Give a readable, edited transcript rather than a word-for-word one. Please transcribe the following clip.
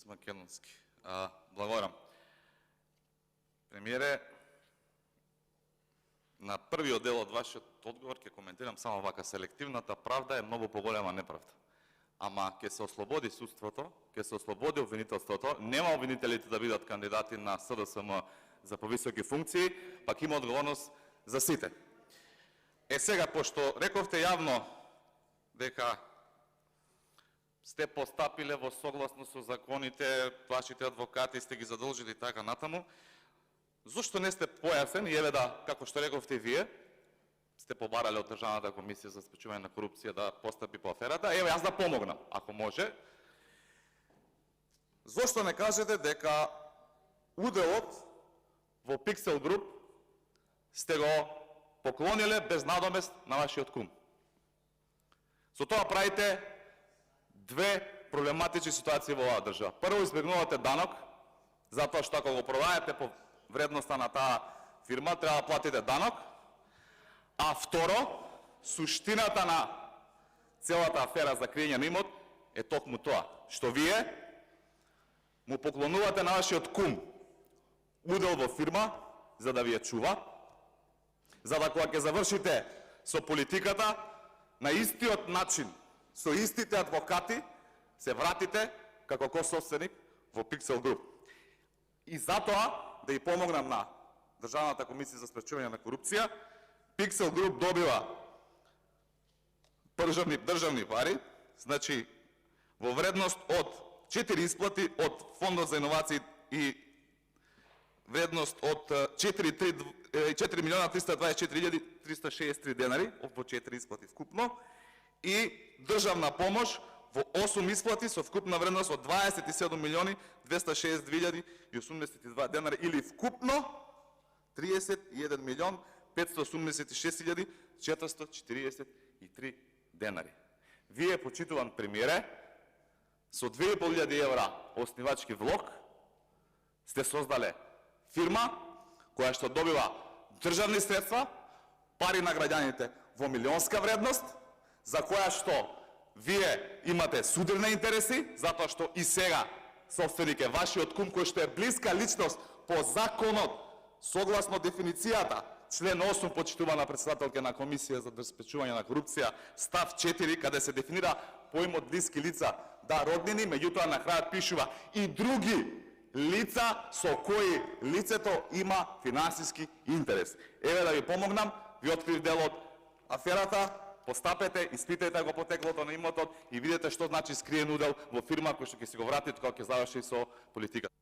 Македонски. Благодарам. Премиере, на првиот дел од вашиот одговор ќе коментирам само вака. Селективната правда е многу поголема неправда. Ама ќе се ослободи судството, ќе се ослободи обвинителството, нема обвинителите да бидат кандидати на СДСМ за повисоки функции, пак има одговорност за сите. Сега, пошто рековте јавно дека сте постапиле во согласно со законите, вашите адвокати сте ги задолжили така натаму, зошто не сте појасен и еве да, како што рековте вие, сте побарале од Државната комисија за спречување на корупција да постапи по аферата, еве јас да помогнам, ако може. Зошто не кажете дека уделот во Pixel Group сте го поклониле без надомест на вашиот кум? Со тоа правите две проблематични ситуации во оваа држава. Прво, избегнувате данок, затоа што ако го продаете по вредноста на таа фирма, треба да платите данок. А второ, суштината на целата афера за криење на имот е токму тоа, што вие му поклонувате на вашиот кум удел во фирма за да ви ја чува, за да кога ќе завршите со политиката, на истиот начин, со истите адвокати, се вратите како косовственик во Pixel Group. И затоа, да и помогнам на Државната комисија за спречување на корупција, Pixel Group добива државни пари, значи во вредност од 4 исплати од Фондот за иновации и вредност од 4.324.363 денари, во 4 исплати вкупно, и државна помош во 8 исплати со вкупна вредност од 27.262.082 денари, или вкупно 31.586.443 денари. Вие, почитуван премиере, со 2.500 евра оснивачки влог сте создале фирма која што добива државни средства, пари на граѓаните во милионска вредност, за која што вие имате судебни интереси, затоа што и сега собственик е вашиот кум, кој што е блиска личност по законот, согласно дефиницијата, член 8, почитувана председателка на Комисија за спречување на корупција, став 4, каде се дефинира поимот блиски лица, да, роднини, меѓутоа на крајот пишува и други лица со кои лицето има финансиски интерес. Еве да ви помогнам, ви открив дел од аферата, постапете, испитајте го потеклото на имотот и видете што значи скриен удел во фирма кој што ќе си го вратите кога ќе заврши со политиката.